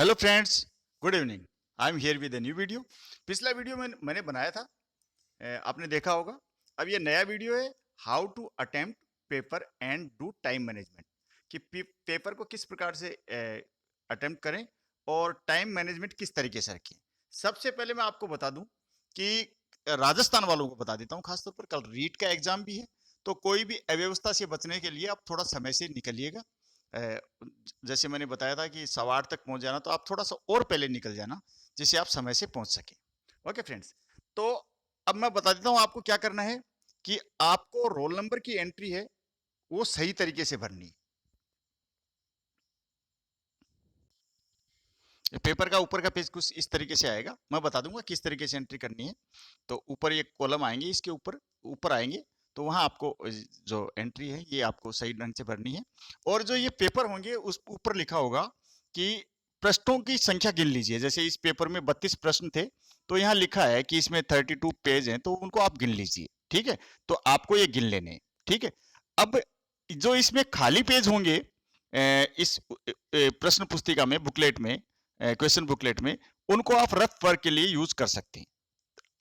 Hello friends, good evening. I am here with new video. पिछला video में मैंने बनाया था, आपने देखा होगा। अब ये नया वीडियो है, how to attempt paper and do time management, कि पेपर को किस प्रकार से अटेम्प्ट करें और टाइम मैनेजमेंट किस तरीके से रखें। सबसे पहले मैं आपको बता दूं कि राजस्थान वालों को बता देता हूं, खासतौर पर कल रीट का एग्जाम भी है, तो कोई भी अव्यवस्था से बचने के लिए आप थोड़ा समय से निकलिएगा। जैसे मैंने बताया था कि 8:15 तक पहुंच जाना, तो आप थोड़ा सा और पहले निकल जाना, जिससे आप समय से पहुंच सके। ओके फ्रेंड्स, तो अब मैं बता देता हूं आपको क्या करना है, कि आपको रोल नंबर की एंट्री है वो सही तरीके से भरनी है। पेपर का ऊपर का पेज कुछ इस तरीके से आएगा, मैं बता दूंगा किस तरीके से एंट्री करनी है। तो ऊपर एक कॉलम आएंगे, इसके ऊपर ऊपर आएंगे, तो वहां आपको जो एंट्री है ये आपको सही ढंग से भरनी है। और जो ये पेपर होंगे उस ऊपर लिखा होगा कि पृष्ठों की संख्या गिन लीजिए। जैसे इस पेपर में 32 प्रश्न थे, तो यहाँ लिखा है कि इसमें 32 पेज हैं, तो उनको आप गिन लीजिए। ठीक है, तो आपको ये गिन लेने हैं। ठीक है, अब जो इसमें खाली पेज होंगे इस प्रश्न पुस्तिका में, बुकलेट में, क्वेश्चन बुकलेट में, उनको आप रफ वर्क के लिए यूज कर सकते हैं।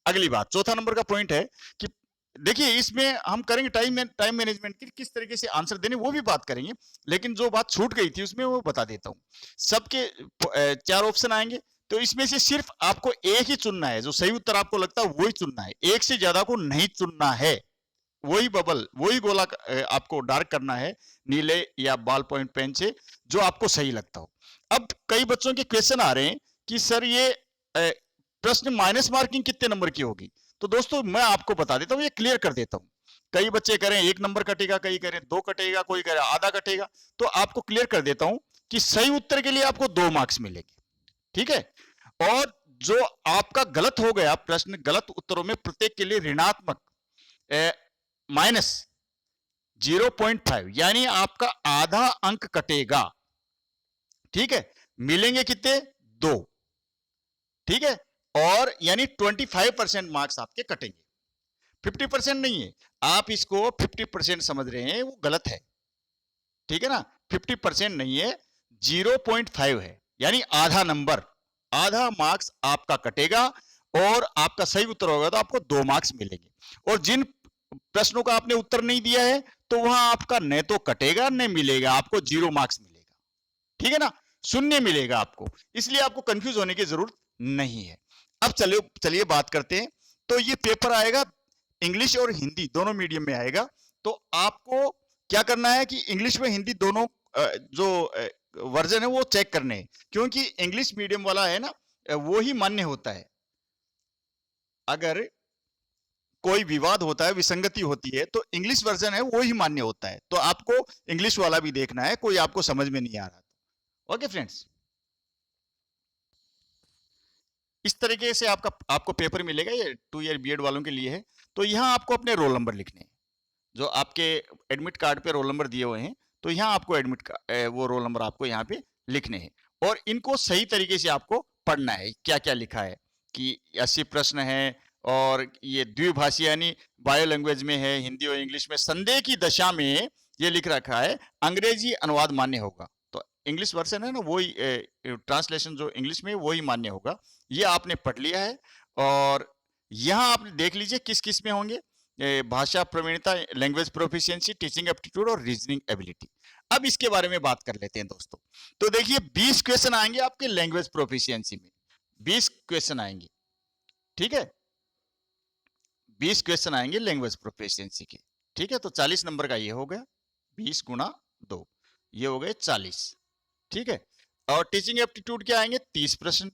अगली बात, चौथा नंबर का पॉइंट है कि देखिए इसमें हम करेंगे टाइम मैनेजमेंट की, किस तरीके से आंसर देने वो भी बात करेंगे, लेकिन जो बात छूट गई थी उसमें वो बता देता हूं। सबके 4 ऑप्शन आएंगे, तो इसमें से सिर्फ आपको एक ही चुनना है, जो सही उत्तर आपको लगता है वही चुनना है, एक से ज्यादा को नहीं चुनना है। वही बबल, वही गोला आपको डार्क करना है नीले या बॉल पॉइंट पेन से, जो आपको सही लगता हो। अब कई बच्चों के क्वेश्चन आ रहे हैं कि सर ये प्रश्न माइनस मार्किंग कितने नंबर की होगी। तो दोस्तों मैं आपको बता देता हूं, ये क्लियर कर देता हूं। कई बच्चे कह रहे हैं 1 नंबर कटेगा, कई कह रहे हैं 2 कटेगा, कोई कह रहे हैं आधा कटेगा। तो आपको क्लियर कर देता हूं कि सही उत्तर के लिए आपको 2 मार्क्स मिलेंगे। ठीक है, और जो आपका गलत हो गया प्रश्न, गलत उत्तरों में प्रत्येक के लिए ऋणात्मक माइनस 0.5, यानी आपका आधा अंक कटेगा। ठीक है, मिलेंगे कितने? 2। ठीक है, और यानी 25% मार्क्स आपके कटेंगे, 50% नहीं है। आप इसको 50% समझ रहे हैं, वो गलत है। ठीक है ना, 50% नहीं है, 0.5 है, यानी आधा नंबर, आधा मार्क्स आपका कटेगा। और आपका सही उत्तर होगा तो आपको 2 मार्क्स मिलेंगे। और जिन प्रश्नों का आपने उत्तर नहीं दिया है, तो वहां आपका न तो कटेगा न मिलेगा, आपको 0 मार्क्स मिलेगा। ठीक है ना, शून्य मिलेगा आपको। इसलिए आपको कंफ्यूज होने की जरूरत नहीं है। अब चलिए बात करते हैं। तो ये पेपर आएगा इंग्लिश और हिंदी दोनों मीडियम में आएगा। तो आपको क्या करना है कि इंग्लिश में हिंदी दोनों जो वर्जन है वो चेक करने हैं, क्योंकि इंग्लिश मीडियम वाला है ना, वो ही मान्य होता है। अगर कोई विवाद होता है, विसंगति होती है, तो इंग्लिश वर्जन है वो ही मान्य होता है। तो आपको इंग्लिश वाला भी देखना है, कोई आपको समझ में नहीं आ रहा। ओके फ्रेंड्स, इस तरीके से आपको पेपर मिलेगा, ये 2 ईयर बीएड वालों के लिए है। तो यहाँ आपको अपने रोल नंबर लिखने हैं, जो आपके एडमिट कार्ड पे रोल नंबर दिए हुए हैं, तो यहाँ आपको वो रोल नंबर आपको यहाँ पे लिखने हैं। और इनको सही तरीके से आपको पढ़ना है, क्या क्या लिखा है कि 80 प्रश्न है, और ये द्विभाषी यानी बायो लैंग्वेज में है, हिंदी और इंग्लिश में। संदेह की दशा में ये लिख रखा है अंग्रेजी अनुवाद मान्य होगा। तो इंग्लिश वर्जन है ना, वही ट्रांसलेशन जो इंग्लिश में वही मान्य होगा। ये आपने पढ़ लिया है। और यहाँ आप देख लीजिए किस किस में होंगे, भाषा प्रवीणता, लैंग्वेज प्रोफिशिएंसी, टीचिंग एप्टीट्यूड और रीजनिंग एबिलिटी। अब इसके बारे में बात कर लेते हैं दोस्तों। तो देखिए 20 क्वेश्चन आएंगे आपके लैंग्वेज प्रोफिशिएंसी में, 20 क्वेश्चन आएंगे। ठीक है, 20 क्वेश्चन आएंगे लैंग्वेज प्रोफिशिएंसी के। ठीक है, तो 40 नंबर का ये हो गया, 20 गुना 2, ये हो गए 40। ठीक है, और टीचिंग एप्टीट्यूड के आएंगे 30 प्रश्न।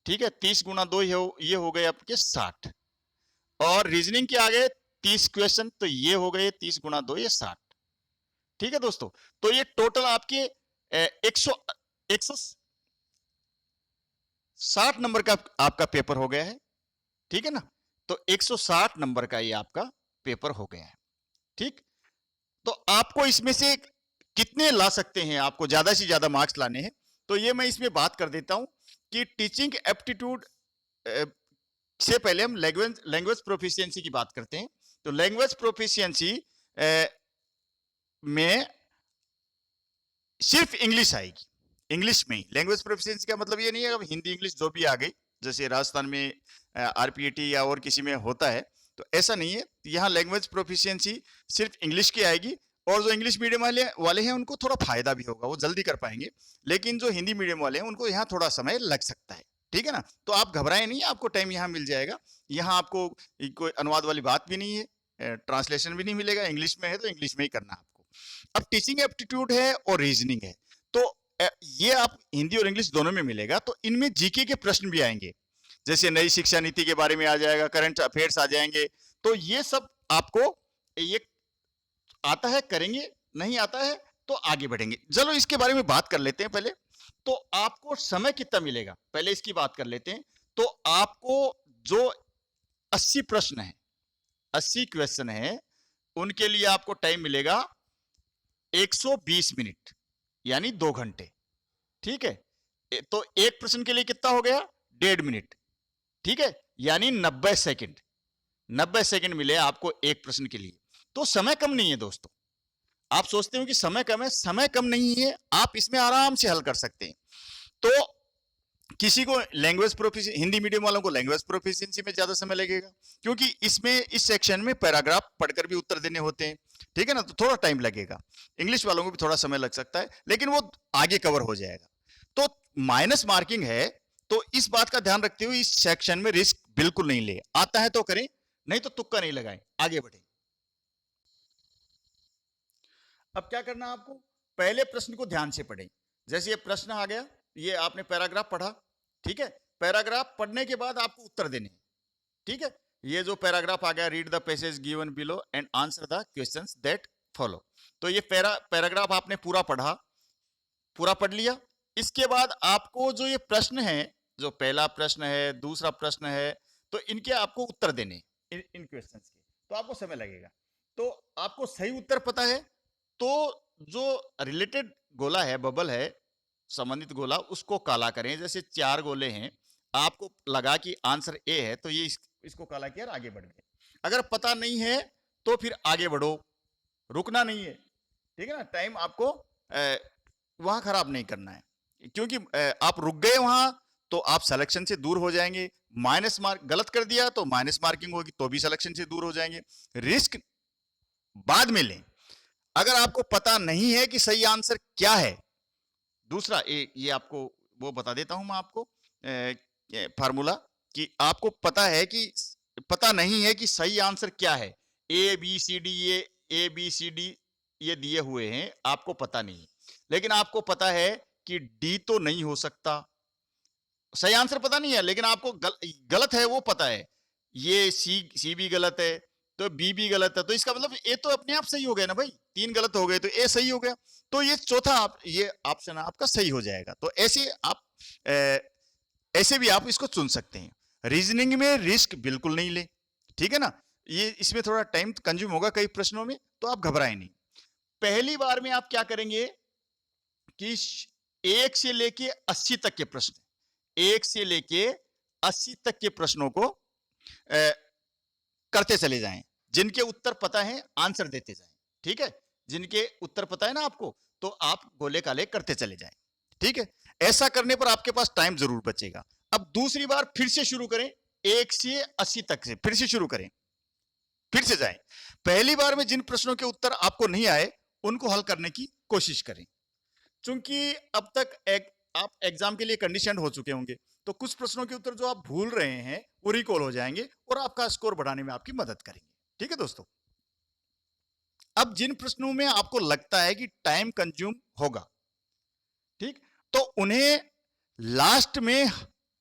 ठीक है, 30 गुना 2 ये हो गए आपके 60। और रीजनिंग के आ गए 30 क्वेश्चन, तो ये हो गए 30 गुना 2 ये 60। ठीक है दोस्तों, तो ये टोटल आपके 160 नंबर का आपका पेपर हो गया है। ठीक है ना, तो 160 नंबर का ये आपका पेपर हो गया है। ठीक, तो आपको इसमें से कितने ला सकते हैं, आपको ज्यादा से ज्यादा मार्क्स लाने हैं, तो ये मैं इसमें बात कर देता हूं कि टीचिंग एप्टीट्यूड से पहले हम लैंग्वेज लैंग्वेज प्रोफिशिएंसी की बात करते हैं। तो लैंग्वेज प्रोफिशिएंसी में सिर्फ इंग्लिश आएगी, इंग्लिश में ही। लैंग्वेज प्रोफिशिएंसी का मतलब ये नहीं है अब हिंदी इंग्लिश जो भी आ गई, जैसे राजस्थान में आरपीएटी या और किसी में होता है, तो ऐसा नहीं है। यहाँ लैंग्वेज प्रोफिशिएंसी सिर्फ इंग्लिश की आएगी, और जो इंग्लिश मीडियम वाले हैं उनको थोड़ा फायदा भी होगा, वो जल्दी कर पाएंगे। लेकिन जो हिंदी मीडियम वाले हैं उनको यहाँ थोड़ा समय लग सकता है, ठीक है ना। तो आप घबराएं नहीं, आपको टाइम यहाँ मिल जाएगा। यहाँ आपको कोई अनुवाद वाली बात भी नहीं है, ट्रांसलेशन भी नहीं मिलेगा। इंग्लिश में है तो इंग्लिश में ही करना आपको। अब टीचिंग एप्टीट्यूड है और रीजनिंग है, तो ये आप हिंदी और इंग्लिश दोनों में मिलेगा। तो इनमें जीके के प्रश्न भी आएंगे, जैसे नई शिक्षा नीति के बारे में आ जाएगा, करंट अफेयर्स आ जाएंगे। तो ये सब आपको ये आता है करेंगे, नहीं आता है तो आगे बढ़ेंगे। चलो इसके बारे में बात कर लेते हैं पहले। तो आपको समय कितना मिलेगा, पहले इसकी बात कर लेते हैं। तो आपको जो 80 प्रश्न है, 80 क्वेश्चन है, उनके लिए आपको टाइम मिलेगा 120 मिनट, यानी 2 घंटे, ठीक है। तो एक प्रश्न के लिए कितना हो गया, 1.5 मिनट, ठीक है, यानी 90 सेकंड। 90 सेकंड मिले आपको एक प्रश्न के लिए। तो समय कम नहीं है दोस्तों। आप सोचते हो कि समय कम है, समय कम नहीं है, आप इसमें आराम से हल कर सकते हैं। तो किसी को लैंग्वेज प्रोफिशिएंसी, हिंदी मीडियम वालों को लैंग्वेज प्रोफिशिएंसी में ज्यादा समय लगेगा, क्योंकि इसमें इस सेक्शन में पैराग्राफ पढ़कर भी उत्तर देने होते हैं, ठीक है ना, तो थोड़ा टाइम लगेगा। इंग्लिश वालों को भी थोड़ा समय लग सकता है, लेकिन वो आगे कवर हो जाएगा। तो माइनस मार्किंग है, तो इस बात का ध्यान रखते हुए इस सेक्शन में रिस्क बिल्कुल नहीं ले। आता है तो करें, नहीं तो तुक्का नहीं लगाएं, आगे बढ़े। अब क्या करना आपको, पहले प्रश्न को ध्यान से पढ़ें। जैसे ये प्रश्न आ गया, ये आपने पैराग्राफ पढ़ा, ठीक है। पैराग्राफ पढ़ने के बाद आपको उत्तर देने, ठीक है। ये जो पैराग्राफ आ गया, read the passage given below and answer the questions that follow. तो ये पैराग्राफ आपने पूरा पढ़ा, पूरा पढ़ लिया। इसके बाद आपको जो ये प्रश्न है, जो पहला प्रश्न है, दूसरा प्रश्न है, तो इनके आपको उत्तर देने, इन क्वेश्चंस के, तो आपको समय लगेगा। तो आपको सही उत्तर पता है, तो जो रिलेटेड गोला है, बबल है, संबंधित गोला, उसको काला करें। जैसे 4 गोले हैं, आपको लगा कि आंसर ए है, तो ये इसको काला किया और आगे बढ़ गए। अगर पता नहीं है तो फिर आगे बढ़ो, रुकना नहीं है, ठीक है ना। टाइम आपको वहां खराब नहीं करना है, क्योंकि आप रुक गए वहां तो आप सिलेक्शन से दूर हो जाएंगे। माइनस मार्क गलत कर दिया तो माइनस मार्किंग होगी, तो भी सिलेक्शन से दूर हो जाएंगे। रिस्क बाद में लें। अगर आपको पता नहीं है कि सही आंसर क्या है, दूसरा ये आपको वो बता देता हूं मैं आपको फार्मूला, कि आपको पता है कि पता नहीं है कि सही आंसर क्या है। ए बी सी डी, ये ए बी सी डी ये दिए हुए हैं, आपको पता नहीं, लेकिन आपको पता है कि डी तो नहीं हो सकता। सही आंसर पता नहीं है, लेकिन आपको गलत है वो पता है। ये सी भी गलत है, तो बी भी गलत है, तो इसका मतलब ए तो अपने आप सही हो गया ना भाई। 3 गलत हो गए तो ए सही हो गया, तो ये चौथा ये ऑप्शन आपका सही हो जाएगा। तो ऐसे आप ऐसे भी आप इसको चुन सकते हैं। रीजनिंग में रिस्क बिल्कुल नहीं ले, ठीक है ना। ये इसमें थोड़ा टाइम कंज्यूम होगा कई प्रश्नों में, तो आप घबराएं नहीं। पहली बार में आप क्या करेंगे कि 1 से लेके 80 तक के प्रश्न, 1 से लेके 80 तक के प्रश्नों को करते चले जाएं। जिनके उत्तर पता है आंसर देते जाएं, ठीक है। जिनके उत्तर पता है ना आपको, तो आप गोले काले करते चले जाएं, ठीक है। ऐसा करने पर आपके पास टाइम जरूर बचेगा। अब दूसरी बार फिर से शुरू करें, 1 से 80 तक से फिर से शुरू करें, फिर से जाएं। पहली बार में जिन प्रश्नों के उत्तर आपको नहीं आए, उनको हल करने की कोशिश करें। चूंकि अब तक आप एग्जाम के लिए कंडीशन हो चुके होंगे, तो कुछ प्रश्नों के उत्तर जो आप भूल रहे हैं वो रिकॉल हो जाएंगे और आपका स्कोर बढ़ाने में आपकी मदद करेंगे, ठीक है दोस्तों। अब जिन प्रश्नों में आपको लगता है कि टाइम कंज्यूम होगा, ठीक, तो उन्हें लास्ट में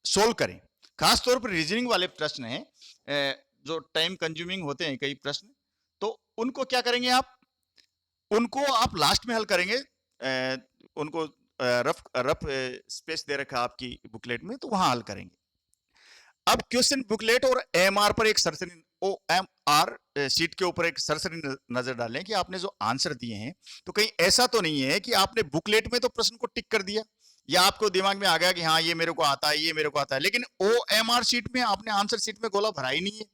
सोल्व करें। खासतौर पर रीजनिंग वाले प्रश्न हैं जो टाइम कंज्यूमिंग होते हैं कई प्रश्न, तो उनको क्या करेंगे उनको आप लास्ट में हल करेंगे। उनको रफ स्पेस दे रखा आपकी बुकलेट में, तो वहां हल करेंगे। अब क्वेश्चन बुकलेट और एमआर पर एक सरसरी OMR शीट के ऊपर एक सरसरी नजर डालें कि आपने जो आंसर दिए हैं, तो कहीं ऐसा तो नहीं है कि आपने बुकलेट में तो प्रश्न को टिक कर दिया, या आपको दिमाग में आ गया कि हाँ ये मेरे को आता है, ये मेरे को आता है, लेकिन OMR शीट में आपने आंसर शीट में गोला भरा ही नहीं है।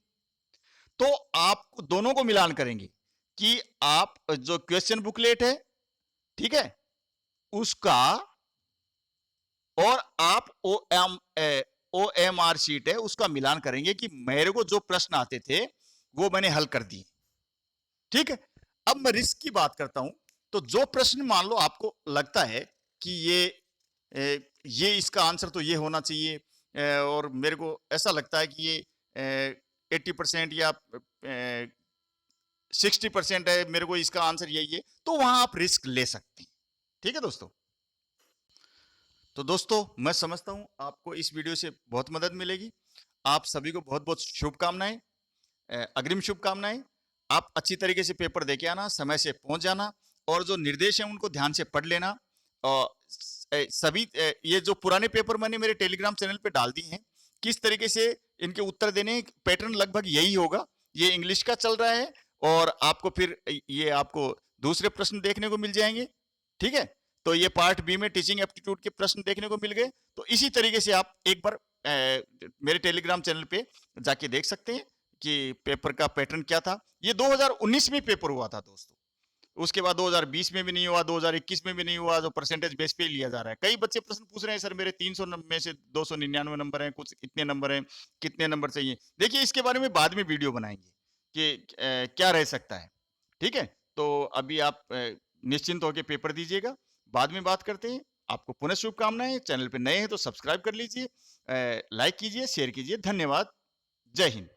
तो आप दोनों को मिलान करेंगे कि आप जो क्वेश्चन बुकलेट है, ठीक है, उसका और आप OMR शीट है उसका मिलान करेंगे कि मेरे को जो प्रश्न आते थे वो मैंने हल कर दिए। ठीक है, अब मैं रिस्क की बात करता हूं। तो जो प्रश्न मान लो आपको लगता है कि ये इसका आंसर तो ये होना चाहिए, और मेरे को ऐसा लगता है कि ये 80% या 60% है, मेरे को इसका आंसर यही है, तो वहां आप रिस्क ले सकते हैं। ठीक है दोस्तों। तो दोस्तों मैं समझता हूं आपको इस वीडियो से बहुत मदद मिलेगी। आप सभी को बहुत बहुत शुभकामनाएं, अग्रिम शुभकामनाएं। आप अच्छी तरीके से पेपर देके आना, समय से पहुंच जाना, और जो निर्देश हैं उनको ध्यान से पढ़ लेना। और सभी ये जो पुराने पेपर मैंने मेरे टेलीग्राम चैनल पे डाल दिए हैं, किस तरीके से इनके उत्तर देने, पैटर्न लगभग यही होगा। ये इंग्लिश का चल रहा है, और आपको फिर ये आपको दूसरे प्रश्न देखने को मिल जाएंगे। ठीक है, तो ये पार्ट बी में टीचिंग एप्टीट्यूड के प्रश्न देखने को मिल गए। तो इसी तरीके से आप एक बार मेरे टेलीग्राम चैनल पे जाके देख सकते हैं कि पेपर का पैटर्न क्या था। ये 2019 में पेपर हुआ था दोस्तों, उसके बाद 2020 में भी नहीं हुआ, 2021 में भी नहीं हुआ, जो परसेंटेज बेस पे लिया जा रहा है। कई बच्चे प्रश्न पूछ रहे हैं, सर मेरे 300 में से 299 नंबर हैं, कुछ इतने नंबर हैं, कितने नंबर चाहिए। देखिए इसके बारे में बाद में वीडियो बनाएंगे कि क्या रह सकता है। ठीक है, तो अभी आप निश्चिंत होकर पेपर दीजिएगा, बाद में बात करते हैं। आपको पुनः शुभकामनाएं। चैनल पे नए हैं तो सब्सक्राइब कर लीजिए, लाइक कीजिए, शेयर कीजिए। धन्यवाद। जय हिंद।